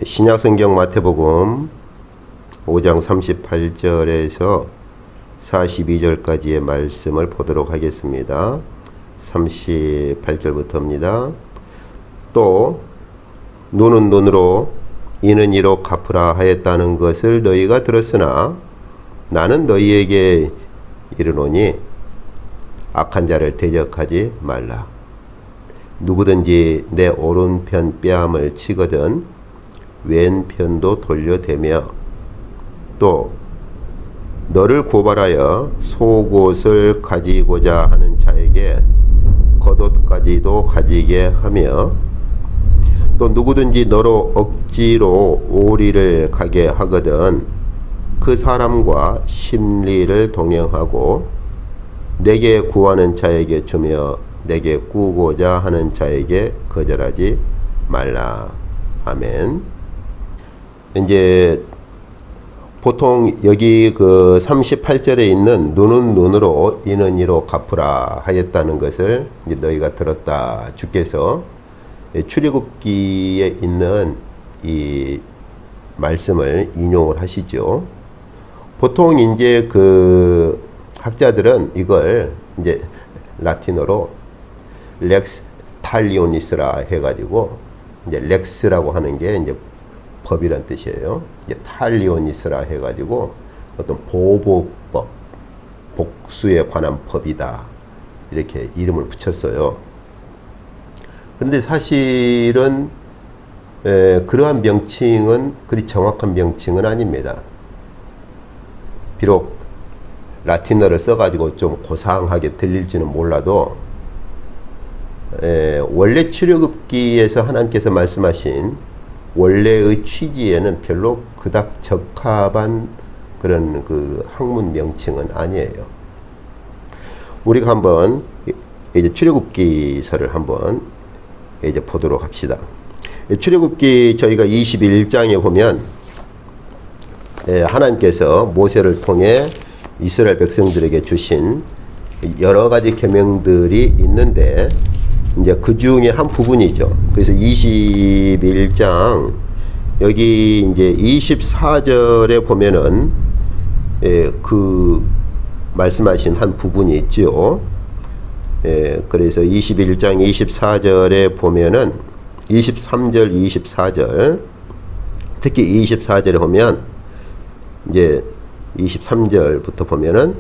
신약성경 마태복음 5장 38절에서 42절까지의 말씀을 보도록 하겠습니다. 38절부터입니다. 또 눈은 눈으로 이는 이로 갚으라 하였다는 것을 너희가 들었으나 나는 너희에게 이르노니 악한 자를 대적하지 말라. 누구든지 내 오른편 뺨을 치거든 왼편도 돌려대며 또 너를 고발하여 속옷을 가지고자 하는 자에게 겉옷까지도 가지게 하며 또 누구든지 너로 억지로 오리를 가게 하거든 그 사람과 심리를 동행하고 내게 구하는 자에게 주며 내게 꾸고자 하는 자에게 거절하지 말라. 아멘. 이제 보통 여기 그 38절에 있는 눈은 눈으로 이는 이로 갚으라 하였다는 것을 이제 너희가 들었다. 주께서 출애굽기에 있는 이 말씀을 인용을 하시죠. 보통 이제 그 학자들은 이걸 이제 라틴어로 렉스 탈리오니스라 해가지고 이제 렉스라고 하는 게 이제 법이란 뜻이에요. 이제 탈리오니스라 해가지고 어떤 보복법, 복수에 관한 법이다. 이렇게 이름을 붙였어요. 그런데 사실은 그러한 명칭은 그리 정확한 명칭은 아닙니다. 비록 라틴어를 써가지고 좀 고상하게 들릴지는 몰라도 원래 출애굽기에서 하나님께서 말씀하신 원래의 취지에는 별로 그닥 적합한 그런 그 학문 명칭은 아니에요. 우리가 한번 이제 출애굽기서를 한번 이제 보도록 합시다. 출애굽기 저희가 21장에 보면 하나님께서 모세를 통해 이스라엘 백성들에게 주신 여러 가지 계명들이 있는데 이제 그 중에 한 부분이죠. 그래서 21장 여기 이제 24절에 보면은 그 말씀하신 한 부분이 있죠. 그래서 21장 24절에 보면은 23절, 24절 특히 24절에 보면 이제 23절부터 보면은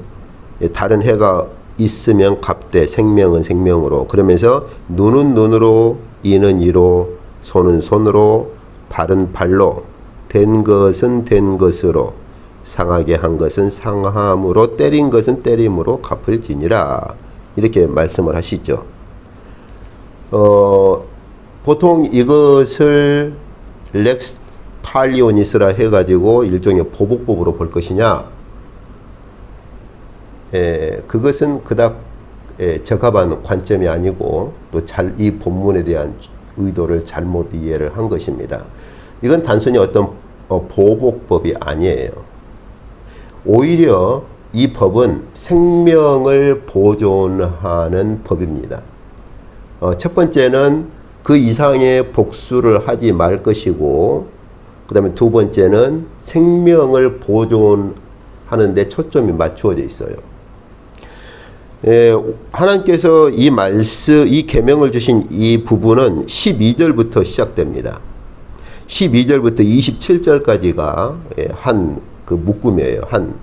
다른 해가 있으면 갚되 생명은 생명으로 그러면서 눈은 눈으로 이는 이로 손은 손으로 발은 발로 된 것은 된 것으로 상하게 한 것은 상함으로 때린 것은 때림으로 갚을지니라 이렇게 말씀을 하시죠. 보통 이것을 렉스 탈리오니스라 해가지고 일종의 보복법으로 볼 것이냐 그것은 그닥 적합한 관점이 아니고 또 이 본문에 대한 의도를 잘못 이해를 한 것입니다. 이건 단순히 어떤 보복법이 아니에요. 오히려 이 법은 생명을 보존하는 법입니다. 첫 번째는 그 이상의 복수를 하지 말 것이고 그 다음에 두 번째는 생명을 보존하는 데 초점이 맞추어져 있어요. 하나님께서 이 계명을 주신 이 부분은 12절부터 시작됩니다. 12절부터 27절까지가 한 그 묶음이에요. 한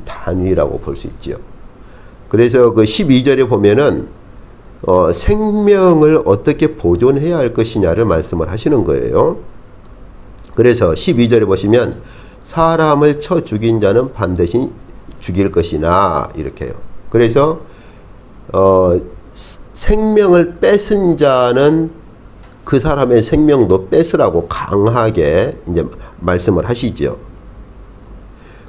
단위라고 볼 수 있죠. 그래서 그 12절에 보면은 생명을 어떻게 보존해야 할 것이냐를 말씀을 하시는 거예요. 그래서 12절에 보시면 사람을 쳐 죽인 자는 반드시 죽일 것이나 이렇게요. 그래서 생명을 뺏은 자는 그 사람의 생명도 뺏으라고 강하게 이제 말씀을 하시죠.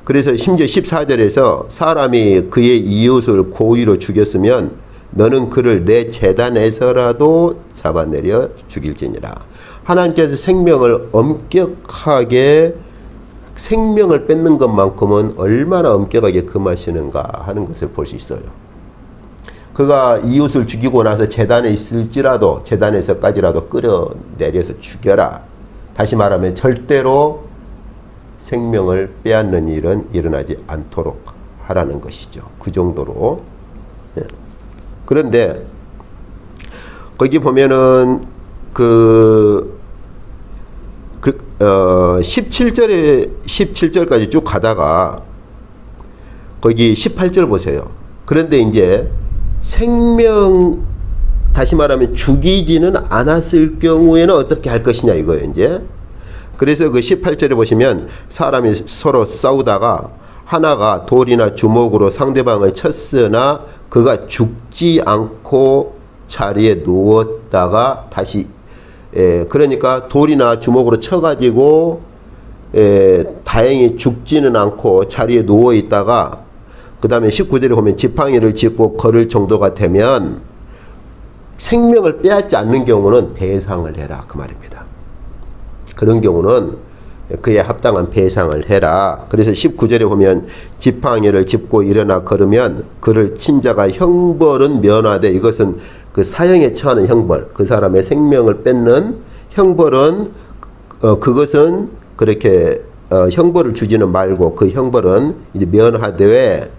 그래서 심지어 14절에서 사람이 그의 이웃을 고의로 죽였으면 너는 그를 내 제단에서라도 잡아내려 죽일지니라. 하나님께서 생명을 엄격하게 생명을 뺏는 것만큼은 얼마나 엄격하게 금하시는가 하는 것을 볼 수 있어요. 그가 이웃을 죽이고 나서 제단에 있을지라도 제단에서까지라도 끌어내려서 죽여라. 다시 말하면 절대로 생명을 빼앗는 일은 일어나지 않도록 하라는 것이죠. 그 정도로. 예. 그런데 거기 보면은 17절까지 쭉 가다가 거기 18절 보세요. 그런데 이제 생명, 다시 말하면 죽이지는 않았을 경우에는 어떻게 할 것이냐 이거예요, 이제. 그래서 그 18절에 보시면 사람이 서로 싸우다가 하나가 돌이나 주먹으로 상대방을 쳤으나 그가 죽지 않고 자리에 누웠다가 다시, 그러니까 돌이나 주먹으로 쳐가지고 다행히 죽지는 않고 자리에 누워 있다가 그 다음에 19절에 보면 지팡이를 짚고 걸을 정도가 되면 생명을 빼앗지 않는 경우는 배상을 해라 그 말입니다. 그런 경우는 그에 합당한 배상을 해라. 그래서 19절에 보면 지팡이를 짚고 일어나 걸으면 그를 친 자가 형벌은 면하되, 이것은 그 사형에 처하는 형벌, 그 사람의 생명을 뺏는 형벌은 그것은 그렇게 형벌을 주지는 말고 그 형벌은 이제 면하되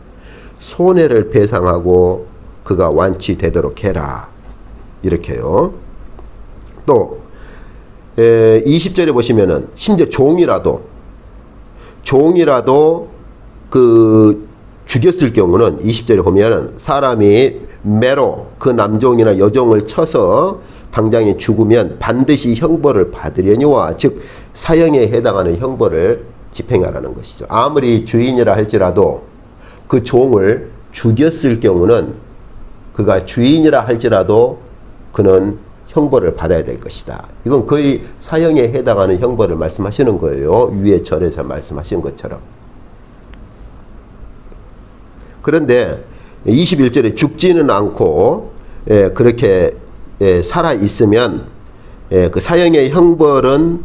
손해를 배상하고 그가 완치되도록 해라. 이렇게요. 또 20절에 보시면은 심지어 종이라도 그 죽였을 경우는 20절에 보면은 사람이 매로 그 남종이나 여종을 쳐서 당장에 죽으면 반드시 형벌을 받으려니와, 즉 사형에 해당하는 형벌을 집행하라는 것이죠. 아무리 주인이라 할지라도 그 종을 죽였을 경우는, 그가 주인이라 할지라도 그는 형벌을 받아야 될 것이다. 이건 거의 사형에 해당하는 형벌을 말씀하시는 거예요. 위의 절에서 말씀하신 것처럼. 그런데 21절에 죽지는 않고 그렇게 살아 있으면 그 사형의 형벌은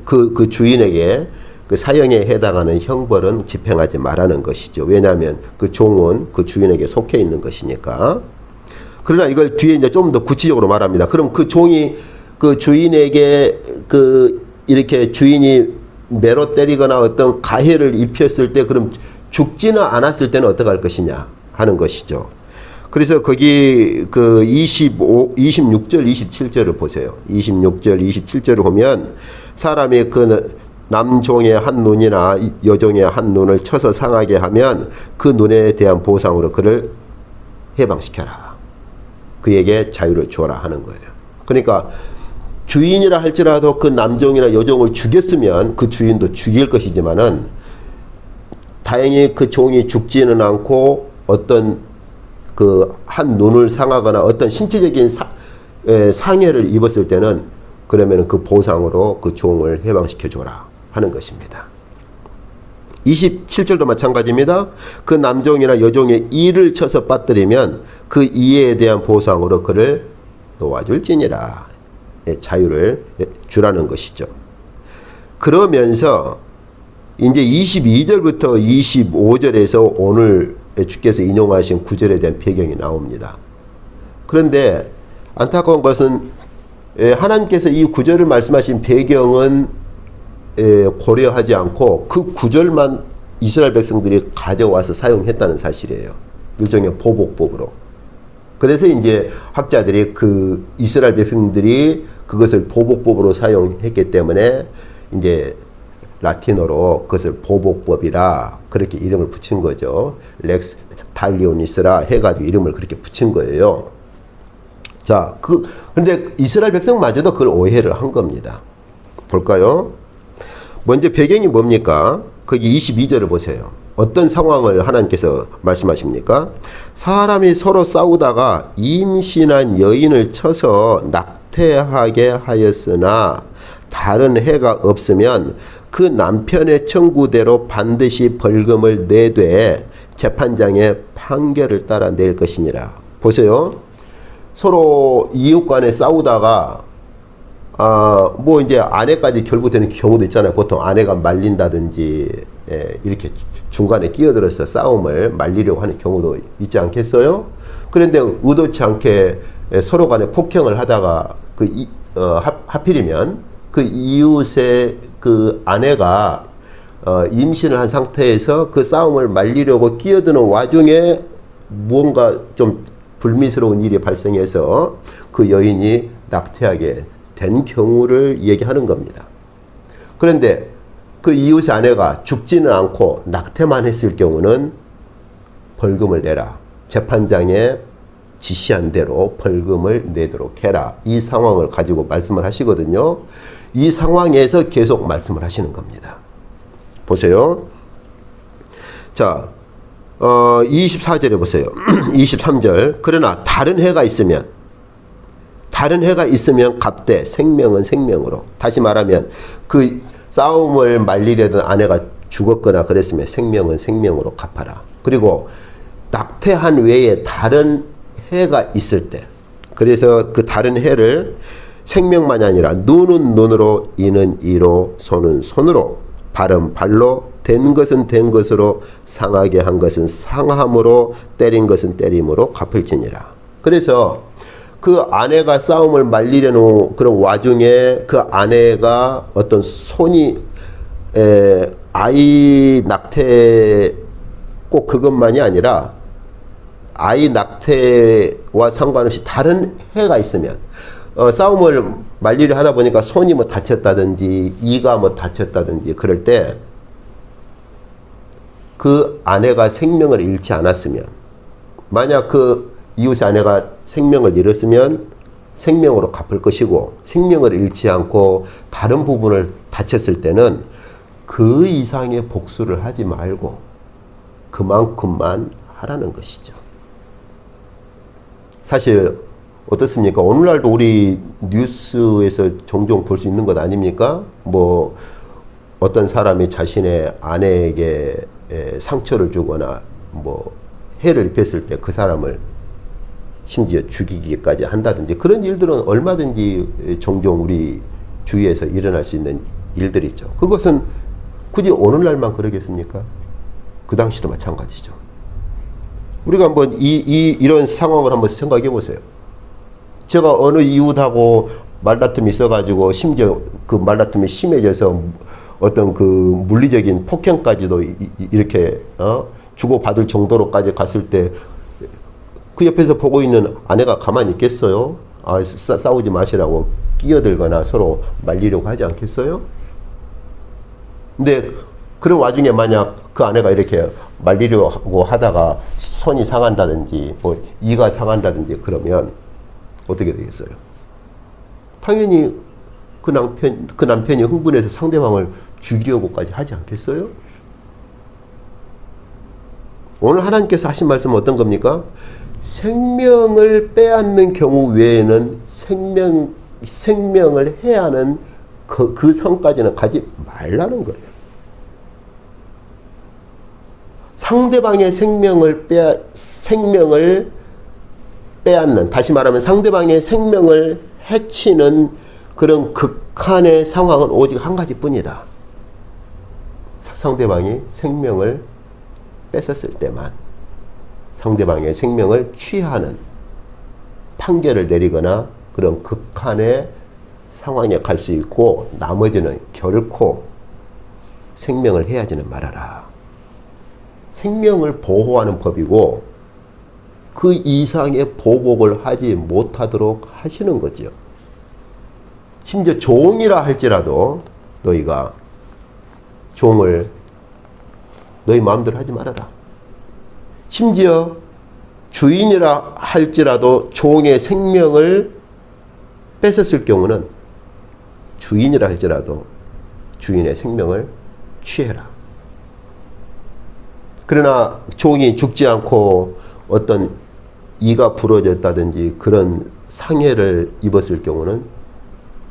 그 주인에게 그 사형에 해당하는 형벌은 집행하지 말라는 것이죠. 왜냐하면 그 종은 그 주인에게 속해 있는 것이니까. 그러나 이걸 뒤에 이제 좀 더 구체적으로 말합니다. 그럼 그 종이 그 주인에게 이렇게 주인이 매로 때리거나 어떤 가해를 입혔을 때 그럼 죽지는 않았을 때는 어떻게 할 것이냐 하는 것이죠. 그래서 거기 그 26절, 27절을 보세요. 26절, 27절을 보면 사람이 그 남종의 한 눈이나 여종의 한 눈을 쳐서 상하게 하면 그 눈에 대한 보상으로 그를 해방시켜라. 그에게 자유를 주어라 하는 거예요. 그러니까 주인이라 할지라도 그 남종이나 여종을 죽였으면 그 주인도 죽일 것이지만은 다행히 그 종이 죽지는 않고 어떤 그 한 눈을 상하거나 어떤 신체적인 상해를 입었을 때는 그러면 그 보상으로 그 종을 해방시켜 줘라 하는 것입니다. 27절도 마찬가지입니다. 그 남종이나 여종의 이를 쳐서 빠뜨리면 그 이에 대한 보상으로 그를 놓아줄지니라. 자유를 주라는 것이죠. 그러면서 이제 22절부터 25절에서 오늘 주께서 인용하신 구절에 대한 배경이 나옵니다. 그런데 안타까운 것은 하나님께서 이 구절을 말씀하신 배경은 고려하지 않고 그 구절만 이스라엘 백성들이 가져와서 사용했다는 사실이에요. 일종의 보복법으로. 그래서 이제 학자들이 그 이스라엘 백성들이 그것을 보복법으로 사용했기 때문에 이제 라틴어로 그것을 보복법이라 그렇게 이름을 붙인 거죠. 렉스 탈리오니스라 해가지고 이름을 그렇게 붙인 거예요. 자, 근데 이스라엘 백성마저도 그걸 오해를 한 겁니다. 볼까요? 먼저 배경이 뭡니까? 거기 22절을 보세요. 어떤 상황을 하나님께서 말씀하십니까? 사람이 서로 싸우다가 임신한 여인을 쳐서 낙태하게 하였으나 다른 해가 없으면 그 남편의 청구대로 반드시 벌금을 내되 재판장의 판결을 따라 낼 것이니라. 보세요. 서로 이웃 간에 싸우다가 뭐 이제 아내까지 결부되는 경우도 있잖아요. 보통 아내가 말린다든지 이렇게 중간에 끼어들어서 싸움을 말리려고 하는 경우도 있지 않겠어요? 그런데 의도치 않게 서로 간에 폭행을 하다가 하필이면 그 이웃의 그 아내가 임신을 한 상태에서 그 싸움을 말리려고 끼어드는 와중에 무언가 좀 불미스러운 일이 발생해서 그 여인이 낙태하게 된 경우를 얘기하는 겁니다. 그런데 그 이웃의 아내가 죽지는 않고 낙태만 했을 경우는 벌금을 내라. 재판장에 지시한 대로 벌금을 내도록 해라. 이 상황을 가지고 말씀을 하시거든요. 이 상황에서 계속 말씀을 하시는 겁니다. 보세요. 자, 24절에 보세요. 23절. 그러나 다른 해가 있으면 갚되 생명은 생명으로. 다시 말하면 그 싸움을 말리려던 아내가 죽었거나 그랬으면 생명은 생명으로 갚아라. 그리고 낙태한 외에 다른 해가 있을 때, 그래서 그 다른 해를 생명만이 아니라 눈은 눈으로, 이는 이로, 손은 손으로, 발은 발로, 된 것은 된 것으로, 상하게 한 것은 상함으로, 때린 것은 때림으로 갚을지니라. 그래서 그 아내가 싸움을 말리려는 그런 와중에 그 아내가 어떤 아이 낙태 꼭 그것만이 아니라 아이 낙태와 상관없이 다른 해가 있으면 싸움을 말리려 하다 보니까 손이 뭐 다쳤다든지 이가 뭐 다쳤다든지 그럴 때 그 아내가 생명을 잃지 않았으면, 만약 그 이웃의 아내가 생명을 잃었으면 생명으로 갚을 것이고, 생명을 잃지 않고 다른 부분을 다쳤을 때는 그 이상의 복수를 하지 말고 그만큼만 하라는 것이죠. 사실 어떻습니까? 오늘날도 우리 뉴스에서 종종 볼 수 있는 것 아닙니까? 뭐 어떤 사람이 자신의 아내에게 상처를 주거나 뭐 해를 입혔을 때 그 사람을 심지어 죽이기까지 한다든지, 그런 일들은 얼마든지 종종 우리 주위에서 일어날 수 있는 일들이죠. 그것은 굳이 오늘날만 그러겠습니까? 그 당시도 마찬가지죠. 우리가 한번 이런 상황을 한번 생각해 보세요. 제가 어느 이웃하고 말다툼이 있어가지고, 심지어 그 말다툼이 심해져서 어떤 그 물리적인 폭행까지도 이렇게 주고받을 정도로까지 갔을 때 그 옆에서 보고 있는 아내가 가만히 있겠어요? 싸우지 마시라고 끼어들거나 서로 말리려고 하지 않겠어요? 근데 그런 와중에 만약 그 아내가 이렇게 말리려고 하다가 손이 상한다든지 뭐 이가 상한다든지 그러면 어떻게 되겠어요? 당연히 그 남편이 흥분해서 상대방을 죽이려고까지 하지 않겠어요? 오늘 하나님께서 하신 말씀은 어떤 겁니까? 생명을 빼앗는 경우 외에는 생명을 해야 하는 그 선까지는 가지 말라는 거예요. 상대방의 생명을 빼앗는, 다시 말하면 상대방의 생명을 해치는 그런 극한의 상황은 오직 한 가지뿐이다. 상대방이 생명을 뺏었을 때만 상대방의 생명을 취하는 판결을 내리거나 그런 극한의 상황에 갈 수 있고, 나머지는 결코 생명을 해하지는 말아라. 생명을 보호하는 법이고 그 이상의 보복을 하지 못하도록 하시는 거죠. 심지어 종이라 할지라도 너희가 종을 너희 마음대로 하지 말아라. 심지어 주인이라 할지라도 종의 생명을 뺏었을 경우는 주인이라 할지라도 주인의 생명을 취해라. 그러나 종이 죽지 않고 어떤 이가 부러졌다든지 그런 상해를 입었을 경우는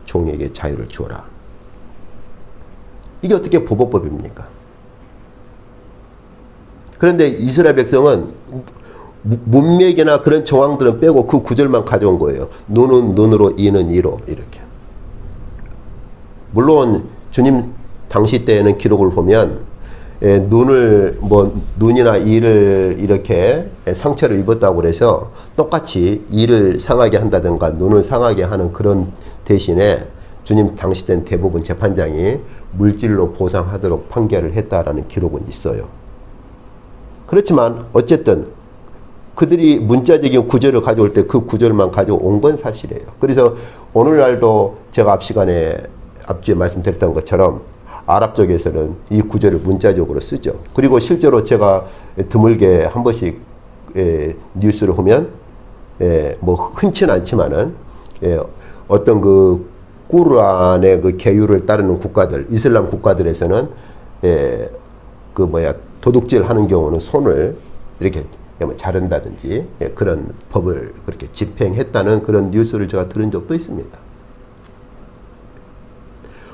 종에게 자유를 주어라. 이게 어떻게 보복법입니까? 그런데 이스라엘 백성은 문맥이나 그런 정황들은 빼고 그 구절만 가져온 거예요. 눈은 눈으로, 이는 이로, 이렇게. 물론 주님 당시 때에는 기록을 보면 눈이나 이를 이렇게 상처를 입었다고 그래서 똑같이 이를 상하게 한다든가 눈을 상하게 하는 그런 대신에 주님 당시 땐 대부분 재판장이 물질로 보상하도록 판결을 했다라는 기록은 있어요. 그렇지만 어쨌든 그들이 문자적인 구절을 가져올 때 그 구절만 가져온 건 사실이에요. 그래서 오늘날도 제가 앞주에 말씀드렸던 것처럼 아랍 쪽에서는 이 구절을 문자적으로 쓰죠. 그리고 실제로 제가 드물게 한 번씩 뉴스를 보면 뭐 흔치는 않지만은 어떤 그 꾸르안의 그 계율을 따르는 국가들, 이슬람 국가들에서는 도둑질 하는 경우는 손을 이렇게 자른다든지 그런 법을 그렇게 집행했다는 그런 뉴스를 제가 들은 적도 있습니다.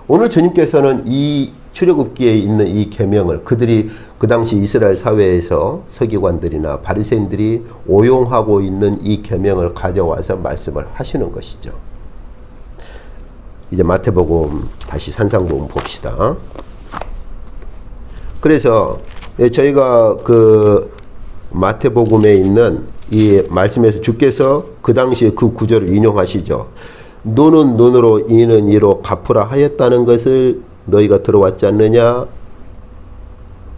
오늘 주님께서는 이 출애굽기에 있는 이 계명을 그들이 그 당시 이스라엘 사회에서 서기관들이나 바리새인들이 오용하고 있는 이 계명을 가져와서 말씀을 하시는 것이죠. 이제 마태복음 다시 산상복음 봅시다. 그래서 저희가 그 마태복음에 있는 이 말씀에서 주께서 그 당시에 그 구절을 인용하시죠. 눈은 눈으로 이는 이로 갚으라 하였다는 것을 너희가 들어왔지 않느냐.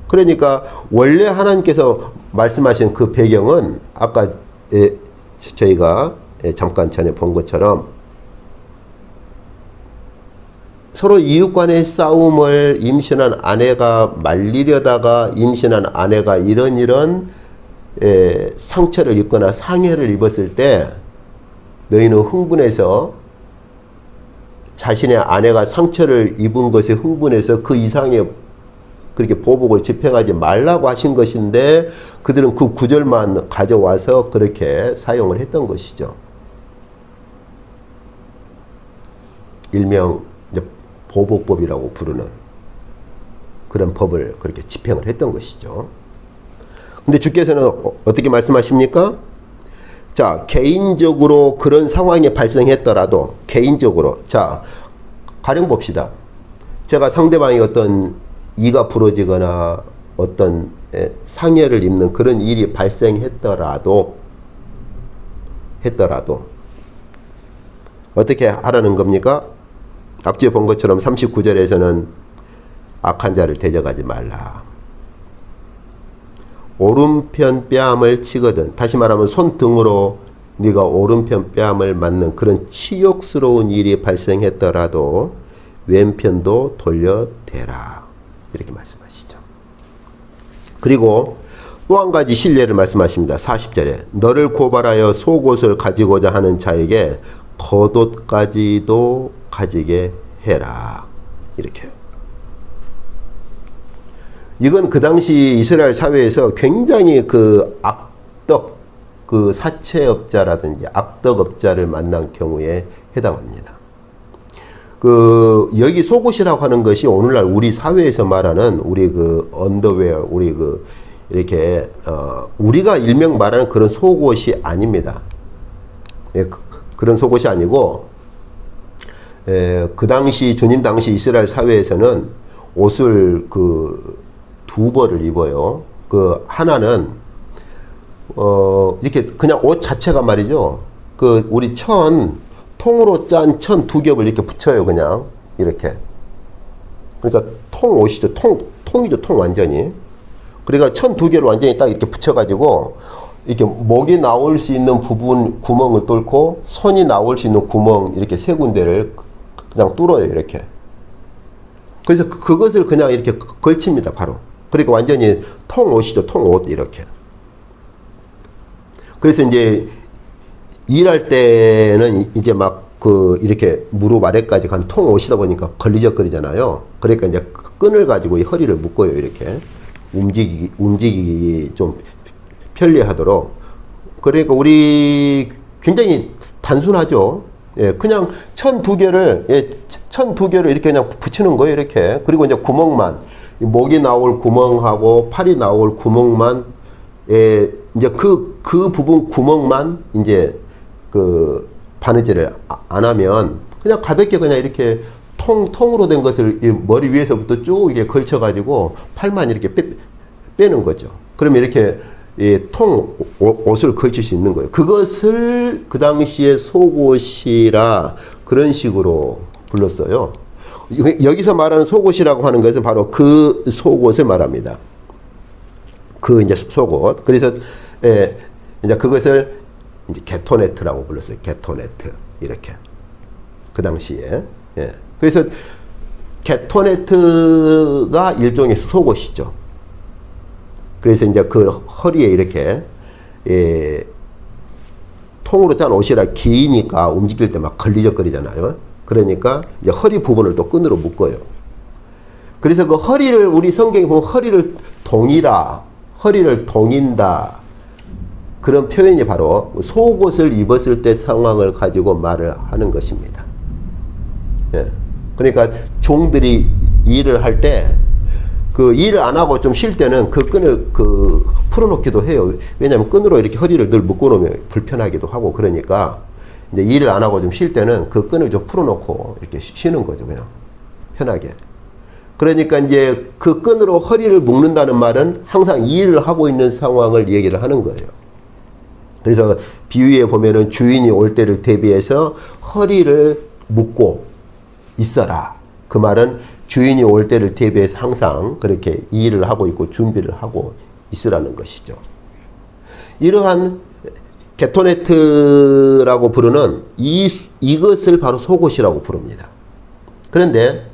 그러니까 원래 하나님께서 말씀하신 그 배경은 아까 저희가 잠깐 전에 본 것처럼 서로 이웃 간의 싸움을 임신한 아내가 말리려다가 임신한 아내가 이런 상처를 입거나 상해를 입었을 때 너희는 흥분해서 자신의 아내가 상처를 입은 것에 흥분해서 그 이상의 그렇게 보복을 집행하지 말라고 하신 것인데 그들은 그 구절만 가져와서 그렇게 사용을 했던 것이죠. 일명 보복법이라고 부르는 그런 법을 그렇게 집행을 했던 것이죠. 근데 주께서는 어떻게 말씀하십니까? 자, 개인적으로 그런 상황이 발생했더라도 개인적으로 자, 가령 봅시다. 제가 상대방이 어떤 이가 부러지거나 어떤 상해를 입는 그런 일이 발생했더라도 어떻게 하라는 겁니까? 앞뒤에 본 것처럼 39절에서는 악한 자를 대적하지 말라. 오른편 뺨을 치거든, 다시 말하면 손등으로 네가 오른편 뺨을 맞는 그런 치욕스러운 일이 발생했더라도 왼편도 돌려대라. 이렇게 말씀하시죠. 그리고 또 한 가지 신뢰를 말씀하십니다. 40절에 너를 고발하여 속옷을 가지고자 하는 자에게 겉옷까지도 가지게 해라. 이렇게요. 이건 그 당시 이스라엘 사회에서 굉장히 그 그 사채업자라든지 악덕업자를 만난 경우에 해당합니다. 여기 속옷이라고 하는 것이 오늘날 우리 사회에서 말하는 우리 그 언더웨어, 우리 이렇게, 우리가 일명 말하는 그런 속옷이 아닙니다. 그런 속옷이 아니고, 그 당시, 주님 당시 이스라엘 사회에서는 옷을 두 벌을 입어요. 하나는, 이렇게 그냥 옷 자체가 말이죠. 우리 통으로 짠 천 두 겹을 이렇게 붙여요, 그냥. 이렇게. 그러니까 옷이죠. 통이죠, 통 완전히. 그러니까 천 두 개를 완전히 딱 이렇게 붙여가지고, 이렇게 목이 나올 수 있는 부분 구멍을 뚫고, 손이 나올 수 있는 구멍 이렇게 세 군데를 그냥 뚫어요, 이렇게. 그래서 그것을 그냥 이렇게 걸칩니다, 바로. 그러니까 완전히 통옷이죠, 통옷, 이렇게. 그래서 이제 일할 때는 이제 이렇게 무릎 아래까지 간 통옷이다 보니까 걸리적거리잖아요. 그러니까 이제 끈을 가지고 이 허리를 묶어요, 이렇게. 움직이기 좀 편리하도록. 그러니까 우리 굉장히 단순하죠. 예, 그냥 천 두 개를 이렇게 그냥 붙이는 거예요, 이렇게. 그리고 이제 구멍만, 목이 나올 구멍하고 팔이 나올 구멍만, 이제 그 부분 구멍만 이제 바느질을 안 하면 그냥 가볍게 그냥 이렇게 통으로 된 것을 머리 위에서부터 쭉 이렇게 걸쳐가지고 팔만 이렇게 빼는 거죠. 그러면 이렇게 옷을 걸칠 수 있는 거예요. 그것을 그 당시에 속옷이라 그런 식으로 불렀어요. 여기서 말하는 속옷이라고 하는 것은 바로 그 속옷을 말합니다. 그 이제 속옷. 그래서 이제 그것을 이제 게토네트라고 불렀어요. 게토네트 이렇게 그 당시에. 그래서 게토네트가 일종의 속옷이죠. 그래서 이제 그 허리에 이렇게 통으로 짠 옷이라 기니까 움직일 때 막 걸리적거리잖아요. 그러니까 이제 허리 부분을 또 끈으로 묶어요. 그래서 그 허리를 우리 성경에 보면 허리를 동이라, 허리를 동인다. 그런 표현이 바로 속옷을 입었을 때 상황을 가지고 말을 하는 것입니다. 그러니까 종들이 일을 할 때 그 일을 안 하고 좀 쉴 때는 그 끈을 풀어놓기도 해요. 왜냐하면 끈으로 이렇게 허리를 늘 묶어놓으면 불편하기도 하고 그러니까 이제 일을 안 하고 좀 쉴 때는 그 끈을 좀 풀어놓고 이렇게 쉬는 거죠. 그냥 편하게. 그러니까 이제 그 끈으로 허리를 묶는다는 말은 항상 일을 하고 있는 상황을 얘기를 하는 거예요. 그래서 비유에 보면은 주인이 올 때를 대비해서 허리를 묶고 있어라. 그 말은 주인이 올 때를 대비해서 항상 그렇게 일을 하고 있고 준비를 하고 있으라는 것이죠. 이러한 게토네트라고 부르는 이것을 바로 속옷이라고 부릅니다. 그런데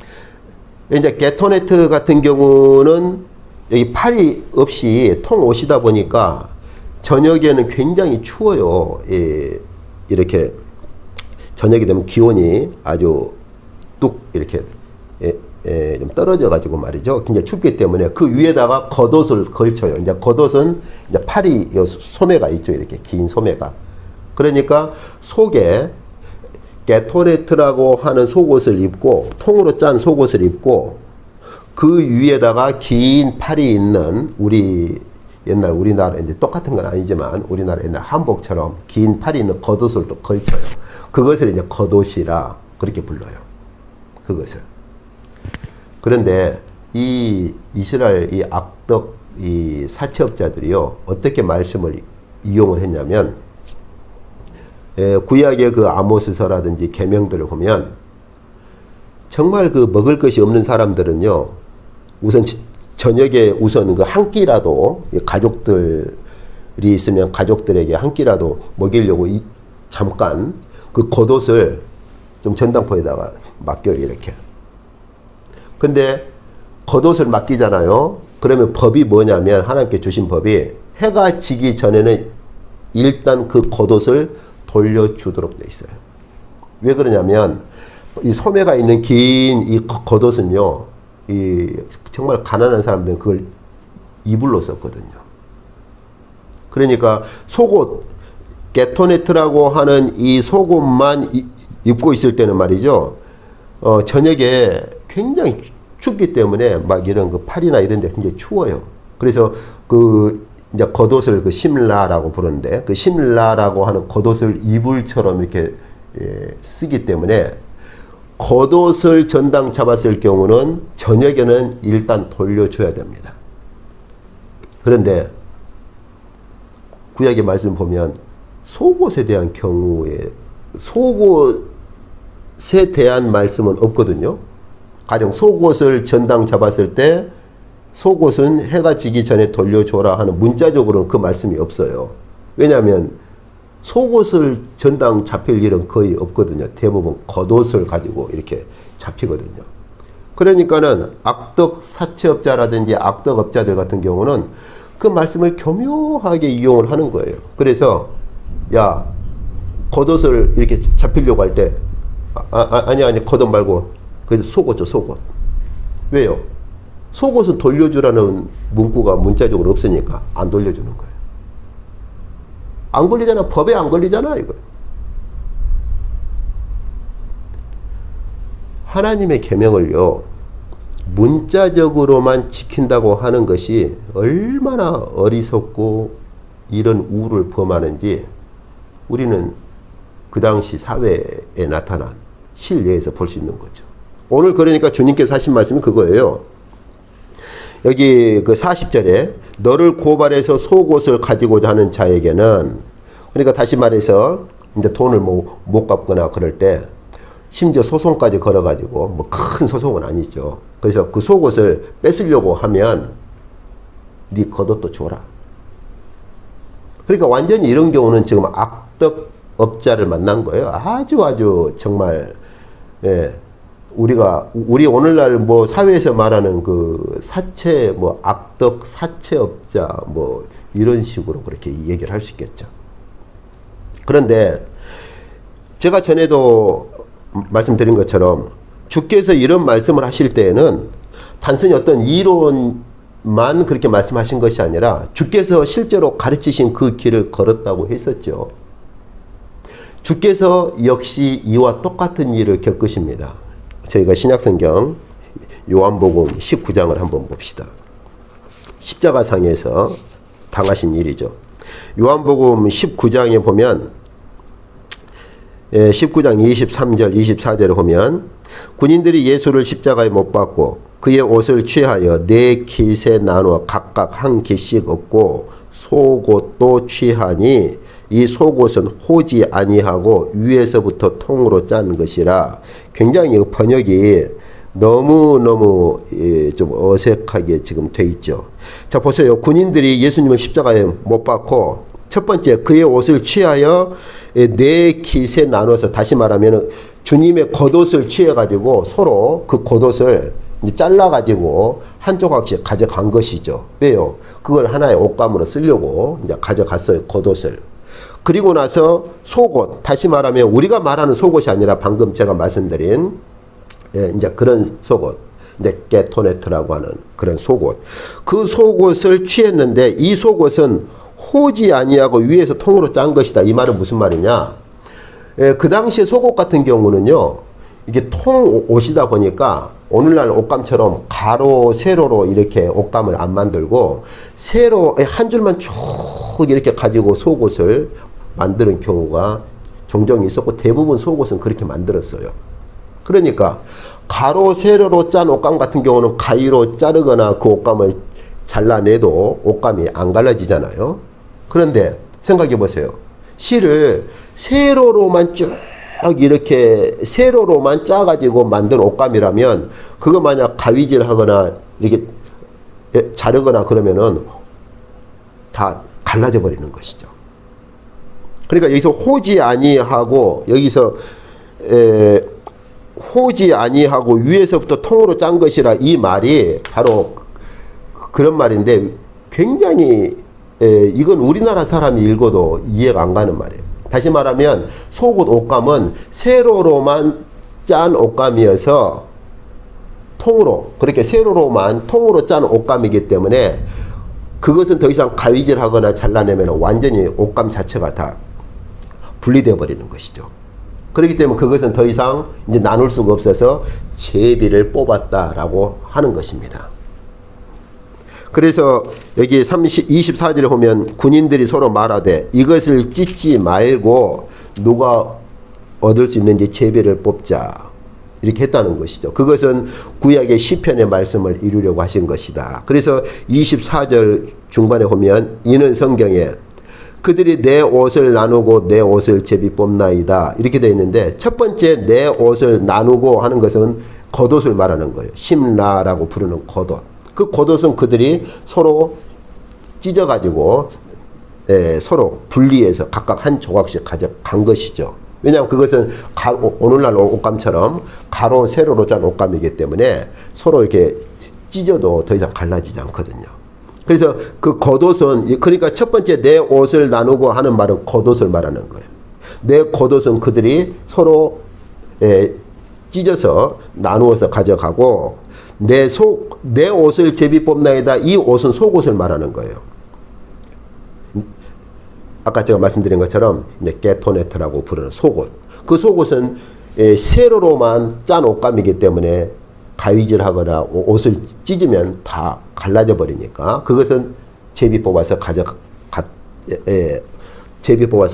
이제 게토네트 같은 경우는 여기 팔이 없이 통옷이다 보니까 저녁에는 굉장히 추워요. 이렇게 저녁이 되면 기온이 아주 뚝 이렇게 좀 떨어져 가지고 말이죠. 굉장히 춥기 때문에 그 위에다가 겉옷을 걸쳐요. 이제 겉옷은 이제 팔이 소매가 있죠. 이렇게 긴 소매가. 그러니까 속에 게토네트라고 하는 속옷을 입고 통으로 짠 속옷을 입고 그 위에다가 긴 팔이 있는 옛날 우리나라 이제 똑같은 건 아니지만 우리나라 옛날 한복처럼 긴 팔이 있는 겉옷을 또 걸쳐요. 그것을 이제 겉옷이라 그렇게 불러요. 그것을. 그런데 이 이스라엘 이 악덕 이 사채업자들이요 어떻게 말씀을 이용을 했냐면 구약의 그 아모스서라든지 계명들을 보면 정말 그 먹을 것이 없는 사람들은요 우선 저녁에 우선 그 한 끼라도 가족들이 있으면 가족들에게 한 끼라도 먹이려고 잠깐 그 겉옷을 좀 전당포에다가 맡겨요 이렇게. 근데 겉옷을 맡기잖아요. 그러면 법이 뭐냐면 하나님께 주신 법이 해가 지기 전에는 일단 그 겉옷을 돌려주도록 돼 있어요. 왜 그러냐면 이 소매가 있는 긴 이 겉옷은요 이 정말 가난한 사람들은 그걸 이불로 썼거든요. 그러니까 속옷 게토네트라고 하는 이 속옷만 입고 있을 때는 말이죠. 저녁에 굉장히 춥기 때문에 막 이런 그 팔이나 이런 데 굉장히 추워요. 그래서 그 이제 겉옷을 그 심라라고 부르는데 그 심라라고 하는 겉옷을 이불처럼 이렇게 쓰기 때문에 겉옷을 전당 잡았을 경우는 저녁에는 일단 돌려줘야 됩니다. 그런데 구약의 말씀 보면 속옷에 대한 경우에 속옷에 대한 말씀은 없거든요. 가령 속옷을 전당 잡았을 때 속옷은 해가 지기 전에 돌려줘라 하는 문자적으로는 그 말씀이 없어요. 왜냐하면 속옷을 전당 잡힐 일은 거의 없거든요. 대부분 겉옷을 가지고 이렇게 잡히거든요. 그러니까는 악덕 사채업자라든지 악덕업자들 같은 경우는 그 말씀을 교묘하게 이용을 하는 거예요. 그래서 야 겉옷을 이렇게 잡히려고 할 때 아니 겉옷 말고 그 속옷 줘 속옷. 왜요? 속옷은 돌려주라는 문구가 문자적으로 없으니까 안 돌려주는 거예요. 안 걸리잖아. 법에 안 걸리잖아 이거. 하나님의 계명을요 문자적으로만 지킨다고 하는 것이 얼마나 어리석고 이런 우를 범하는지 우리는 그 당시 사회에 나타난 실례에서 볼 수 있는 거죠. 오늘 그러니까 주님께서 하신 말씀이 그거예요. 여기 그 40절에 너를 고발해서 속옷을 가지고자 하는 자에게는, 그러니까 다시 말해서 이제 돈을 못 갚거나 그럴 때 심지어 소송까지 걸어가지고 뭐 큰 소송은 아니죠. 그래서 그 속옷을 뺏으려고 하면 네 겉옷도 줘라. 그러니까 완전히 이런 경우는 지금 악덕업자를 만난 거예요. 아주 정말 우리 오늘날 뭐 사회에서 말하는 그 사채 뭐 악덕 사채업자 뭐 이런 식으로 그렇게 얘기를 할 수 있겠죠. 그런데 제가 전에도 말씀드린 것처럼 주께서 이런 말씀을 하실 때에는 단순히 어떤 이론만 그렇게 말씀하신 것이 아니라 주께서 실제로 가르치신 그 길을 걸었다고 했었죠. 주께서 역시 이와 똑같은 일을 겪으십니다. 저희가 신약성경 요한복음 19장을 한번 봅시다. 십자가상에서 당하신 일이죠. 요한복음 19장에 보면 19장 23절 24절에 보면 군인들이 예수를 십자가에 못 박고 그의 옷을 취하여 네 킷에 나누어 각각 한 킷씩 얻고 속옷도 취하니 이 속옷은 호지 아니하고 위에서부터 통으로 짠 것이라. 굉장히 번역이 너무너무 좀 어색하게 지금 돼 있죠. 자, 보세요. 군인들이 예수님을 십자가에 못 박고 첫 번째 그의 옷을 취하여 네 킷에 나눠서, 다시 말하면 주님의 겉옷을 취해가지고 서로 그 겉옷을 잘라가지고 한 조각씩 가져간 것이죠. 왜요? 그걸 하나의 옷감으로 쓰려고 이제 가져갔어요. 겉옷을. 그리고 나서 속옷, 다시 말하면 우리가 말하는 속옷이 아니라 방금 제가 말씀드린 이제 그런 속옷, 이제 게토네트라고 하는 그런 속옷. 그 속옷을 취했는데 이 속옷은 호지 아니하고 위에서 통으로 짠 것이다. 이 말은 무슨 말이냐? 그 당시에 속옷 같은 경우는요, 이게 통 옷이다 보니까 오늘날 옷감처럼 가로 세로로 이렇게 옷감을 안 만들고 세로 한 줄만 쭉 이렇게 가지고 속옷을 만드는 경우가 종종 있었고 대부분 속옷은 그렇게 만들었어요. 그러니까 가로 세로로 짠 옷감 같은 경우는 가위로 자르거나 그 옷감을 잘라내도 옷감이 안 갈라지잖아요. 그런데 생각해 보세요. 실을 세로로만 쭉 이렇게 세로로만 짜가지고 만든 옷감이라면 그거 만약 가위질 하거나 이렇게 자르거나 그러면은 다 갈라져 버리는 것이죠. 그러니까 여기서 호지 아니하고 여기서 호지 아니하고 위에서부터 통으로 짠 것이라, 이 말이 바로 그런 말인데 굉장히 이건 우리나라 사람이 읽어도 이해가 안 가는 말이에요. 다시 말하면 속옷 옷감은 세로로만 짠 옷감이어서 통으로, 그렇게 세로로만 통으로 짠 옷감이기 때문에 그것은 더 이상 가위질 하거나 잘라내면 완전히 옷감 자체가 다 분리되어 버리는 것이죠. 그렇기 때문에 그것은 더 이상 이제 나눌 수가 없어서 제비를 뽑았다라고 하는 것입니다. 그래서 여기 24절에 보면 군인들이 서로 말하되 이것을 찢지 말고 누가 얻을 수 있는지 제비를 뽑자, 이렇게 했다는 것이죠. 그것은 구약의 시편의 말씀을 이루려고 하신 것이다. 그래서 24절 중반에 보면 이는 성경에 그들이 내 옷을 나누고 내 옷을 제비 뽑나이다, 이렇게 되어 있는데, 첫 번째 내 옷을 나누고 하는 것은 겉옷을 말하는 거예요. 심라라고 부르는 겉옷. 그 겉옷은 그들이 서로 찢어가지고 서로 분리해서 각각 한 조각씩 가져간 것이죠. 왜냐하면 그것은 오늘날 옷감처럼 가로 세로로 짠 옷감이기 때문에 서로 이렇게 찢어도 더 이상 갈라지지 않거든요. 그래서 그 겉옷은, 그러니까 첫 번째 내 옷을 나누고 하는 말은 겉옷을 말하는 거예요. 내 겉옷은 그들이 서로 찢어서 나누어서 가져가고, 내 옷을 제비 뽑나이다, 이 옷은 속옷을 말하는 거예요. 아까 제가 말씀드린 것처럼 이제 게토네트라고 부르는 속옷. 그 속옷은 세로로만 짠 옷감이기 때문에 가위질하거나 옷을 찢으면 다 갈라져 버리니까 그것은 제비 뽑아서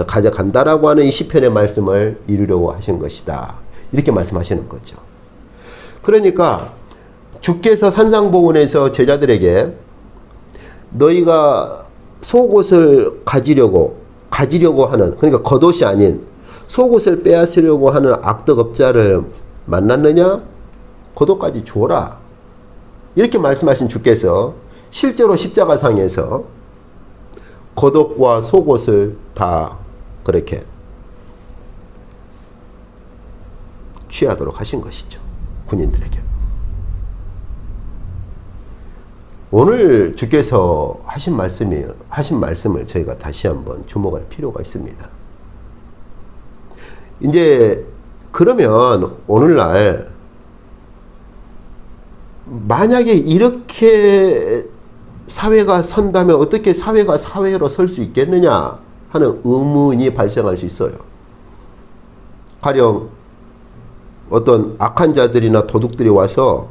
가져간다라고 하는 이 시편의 말씀을 이루려고 하신 것이다, 이렇게 말씀하시는 거죠. 그러니까 주께서 산상보훈에서 제자들에게 너희가 속옷을 가지려고 하는, 그러니까 겉옷이 아닌 속옷을 빼앗으려고 하는 악덕업자를 만났느냐? 겉옷까지 주어라. 이렇게 말씀하신 주께서 실제로 십자가상에서 겉옷과 속옷을 다 그렇게 취하도록 하신 것이죠. 군인들에게. 오늘 주께서 하신 말씀을 저희가 다시 한번 주목할 필요가 있습니다. 이제 그러면 오늘날 만약에 이렇게 사회가 선다면 어떻게 사회가 사회로 설 수 있겠느냐 하는 의문이 발생할 수 있어요. 가령 어떤 악한 자들이나 도둑들이 와서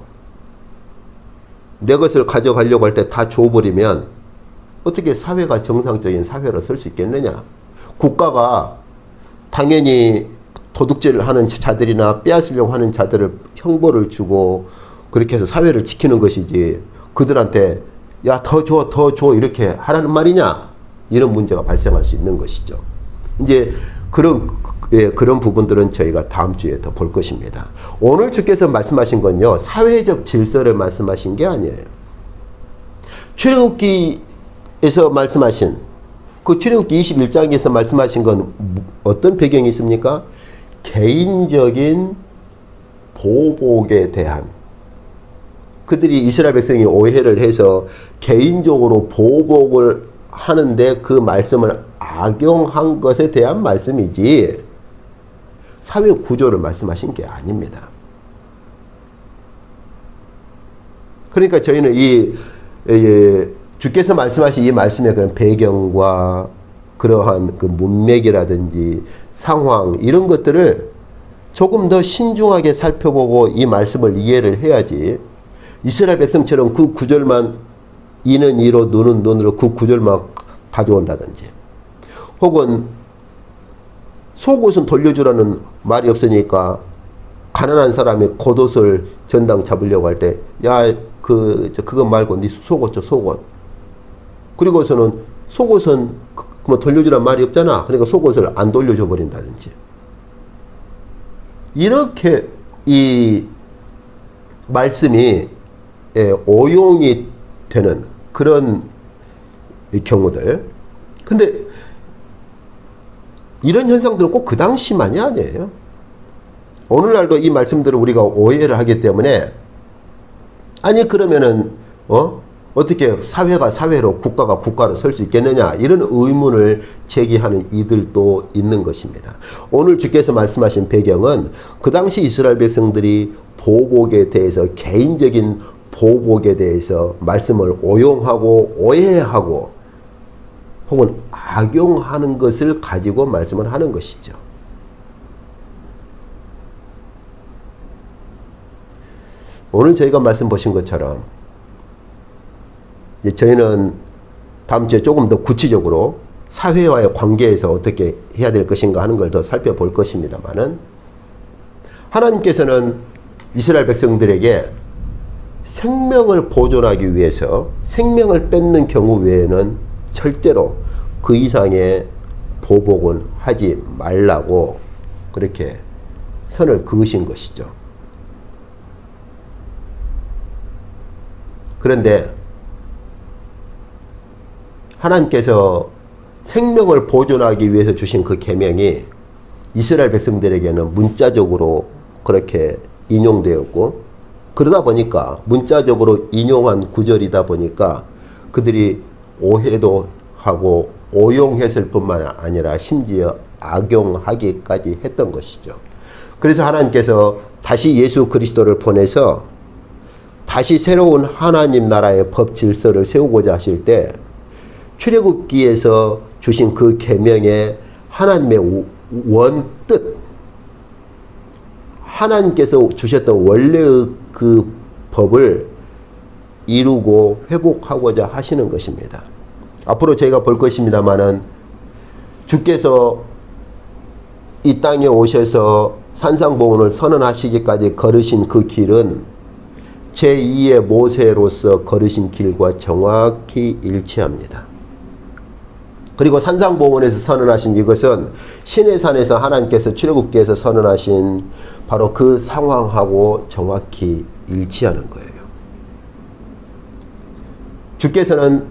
내 것을 가져가려고 할 때 다 줘버리면 어떻게 사회가 정상적인 사회로 설 수 있겠느냐. 국가가 당연히 도둑질을 하는 자들이나 빼앗으려고 하는 자들을 형벌을 주고 그렇게 해서 사회를 지키는 것이지, 그들한테 야 더 줘 이렇게 하라는 말이냐, 이런 문제가 발생할 수 있는 것이죠. 이제 그런 부분들은 저희가 다음 주에 더 볼 것입니다. 오늘 주께서 말씀하신 건요, 사회적 질서를 말씀하신 게 아니에요. 출애굽기에서 말씀하신 그 출애굽기 21장에서 말씀하신 건 어떤 배경이 있습니까? 개인적인 보복에 대한, 그들이 이스라엘 백성이 오해를 해서 개인적으로 보복을 하는데 그 말씀을 악용한 것에 대한 말씀이지 사회 구조를 말씀하신 게 아닙니다. 그러니까 저희는 주께서 말씀하신 이 말씀의 그런 배경과 그러한 그 문맥이라든지 상황, 이런 것들을 조금 더 신중하게 살펴보고 이 말씀을 이해를 해야지, 이스라엘 백성처럼 그 구절만 이는 이로 눈은 눈으로 그 구절만 가져온다든지, 혹은 속옷은 돌려주라는 말이 없으니까 가난한 사람이 겉옷을 전당 잡으려고 할 때 야 그거 말고 네 속옷 줘, 속옷. 그리고서는 속옷은 뭐 돌려주라는 말이 없잖아, 그러니까 속옷을 안 돌려줘 버린다든지, 이렇게 이 말씀이 오용이 되는 그런 경우들. 근데 이런 현상들은 꼭 그 당시만이 아니에요. 오늘날도 이 말씀들을 우리가 오해를 하기 때문에, 아니 그러면은 어떻게 사회가 사회로, 국가가 국가로 설 수 있겠느냐, 이런 의문을 제기하는 이들도 있는 것입니다. 오늘 주께서 말씀하신 배경은 그 당시 이스라엘 백성들이 보복에 대해서, 개인적인 보복에 대해서 말씀을 오용하고 오해하고 혹은 악용하는 것을 가지고 말씀을 하는 것이죠. 오늘 저희가 말씀 보신 것처럼 저희는 다음 주에 조금 더 구체적으로 사회와의 관계에서 어떻게 해야 될 것인가 하는 걸 더 살펴볼 것입니다만은, 하나님께서는 이스라엘 백성들에게 생명을 보존하기 위해서 생명을 뺏는 경우 외에는 절대로 그 이상의 보복은 하지 말라고 그렇게 선을 그으신 것이죠. 그런데 하나님께서 생명을 보존하기 위해서 주신 그 계명이 이스라엘 백성들에게는 문자적으로 그렇게 인용되었고, 그러다 보니까 문자적으로 인용한 구절이다 보니까 그들이 오해도 하고 오용했을 뿐만 아니라 심지어 악용하기까지 했던 것이죠. 그래서 하나님께서 다시 예수 그리스도를 보내서 다시 새로운 하나님 나라의 법 질서를 세우고자 하실 때 출애굽기에서 주신 그 계명의 하나님의 원뜻, 하나님께서 주셨던 원래의 그 법을 이루고 회복하고자 하시는 것입니다. 앞으로 저희가 볼 것입니다만은, 주께서 이 땅에 오셔서 산상보훈을 선언하시기까지 걸으신 그 길은 제2의 모세로서 걸으신 길과 정확히 일치합니다. 그리고 산상보훈에서 선언하신 이것은 시내산에서 하나님께서 출애굽기에서 선언하신 바로 그 상황하고 정확히 일치하는 거예요. 주께서는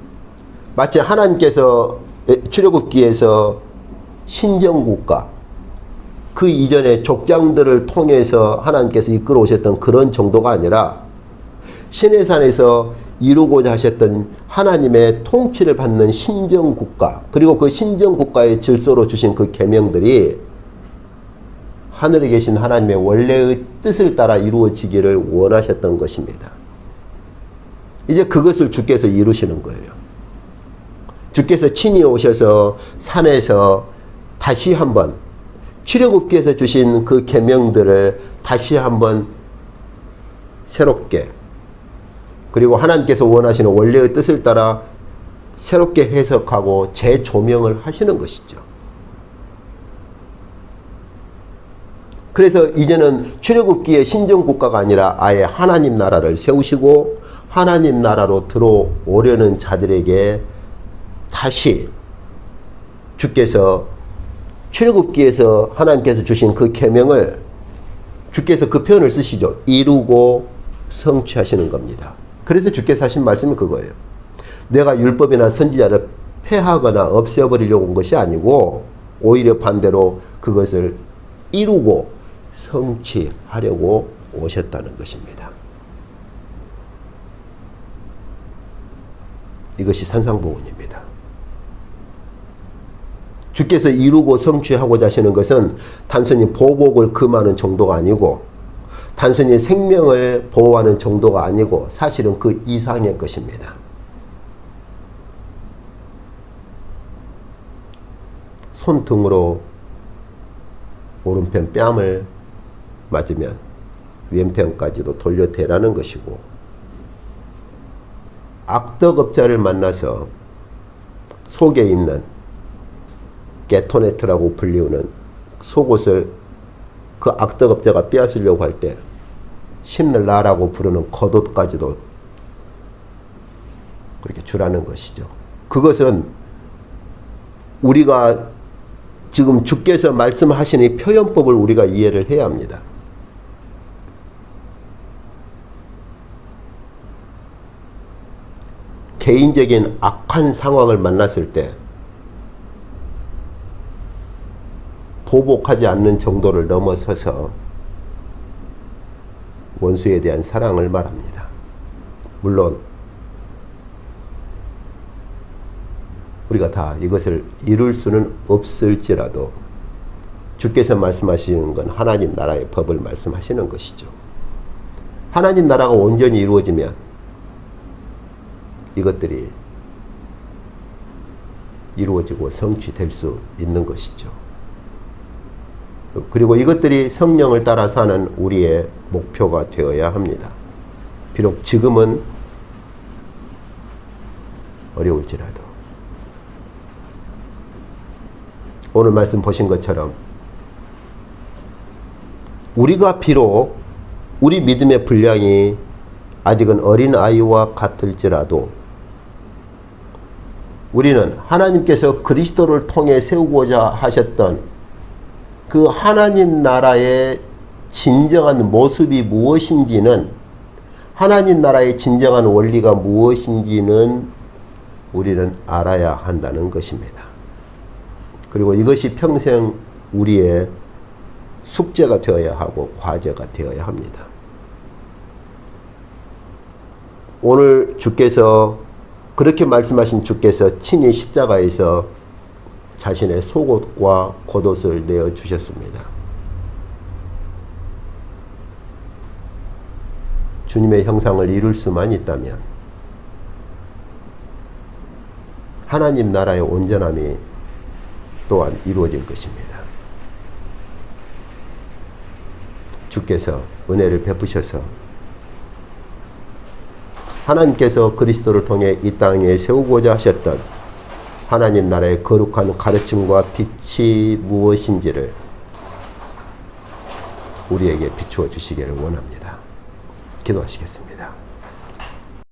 마치 하나님께서 출애굽기에서 신정국가, 그 이전에 족장들을 통해서 하나님께서 이끌어 오셨던 그런 정도가 아니라 시내산에서 이루고자 하셨던 하나님의 통치를 받는 신정국가, 그리고 그 신정국가의 질서로 주신 그 계명들이 하늘에 계신 하나님의 원래의 뜻을 따라 이루어지기를 원하셨던 것입니다. 이제 그것을 주께서 이루시는 거예요. 주께서 친히 오셔서 산에서 다시 한번 출애굽기에서 주신 그 계명들을 다시 한번 새롭게, 그리고 하나님께서 원하시는 원래의 뜻을 따라 새롭게 해석하고 재조명을 하시는 것이죠. 그래서 이제는 출애굽기의 신정국가가 아니라 아예 하나님 나라를 세우시고 하나님 나라로 들어오려는 자들에게 다시 주께서 출애굽기에서 하나님께서 주신 그 계명을 주께서 그 표현을 쓰시죠. 이루고 성취하시는 겁니다. 그래서 주께서 하신 말씀이 그거예요. 내가 율법이나 선지자를 폐하거나 없애버리려고 온 것이 아니고 오히려 반대로 그것을 이루고 성취하려고 오셨다는 것입니다. 이것이 산상보훈입니다. 주께서 이루고 성취하고자 하시는 것은 단순히 보복을 금하는 정도가 아니고 단순히 생명을 보호하는 정도가 아니고 사실은 그 이상의 것입니다. 손등으로 오른편 뺨을 맞으면 왼편까지도 돌려대라는 것이고, 악덕업자를 만나서 속에 있는 게토네트라고 불리우는 속옷을 그 악덕업자가 빼앗으려고 할 때 심늘나라고 부르는 겉옷까지도 그렇게 주라는 것이죠. 그것은 우리가 지금 주께서 말씀하신 이 표현법을 우리가 이해를 해야 합니다. 개인적인 악한 상황을 만났을 때 보복하지 않는 정도를 넘어서서 원수에 대한 사랑을 말합니다. 물론 우리가 다 이것을 이룰 수는 없을지라도 주께서 말씀하시는 건 하나님 나라의 법을 말씀하시는 것이죠. 하나님 나라가 온전히 이루어지면 이것들이 이루어지고 성취될 수 있는 것이죠. 그리고 이것들이 성령을 따라 사는 우리의 목표가 되어야 합니다. 비록 지금은 어려울지라도. 오늘 말씀 보신 것처럼 우리가 비록 우리 믿음의 분량이 아직은 어린 아이와 같을지라도 우리는 하나님께서 그리스도를 통해 세우고자 하셨던 그 하나님 나라의 진정한 모습이 무엇인지는, 하나님 나라의 진정한 원리가 무엇인지는 우리는 알아야 한다는 것입니다. 그리고 이것이 평생 우리의 숙제가 되어야 하고 과제가 되어야 합니다. 오늘 주께서 그렇게 말씀하신 주께서 친히 십자가에서 자신의 속옷과 겉옷을 내어주셨습니다. 주님의 형상을 이룰 수만 있다면 하나님 나라의 온전함이 또한 이루어질 것입니다. 주께서 은혜를 베푸셔서 하나님께서 그리스도를 통해 이 땅에 세우고자 하셨던 하나님 나라의 거룩한 가르침과 빛이 무엇인지를 우리에게 비추어 주시기를 원합니다. 기도하시겠습니다.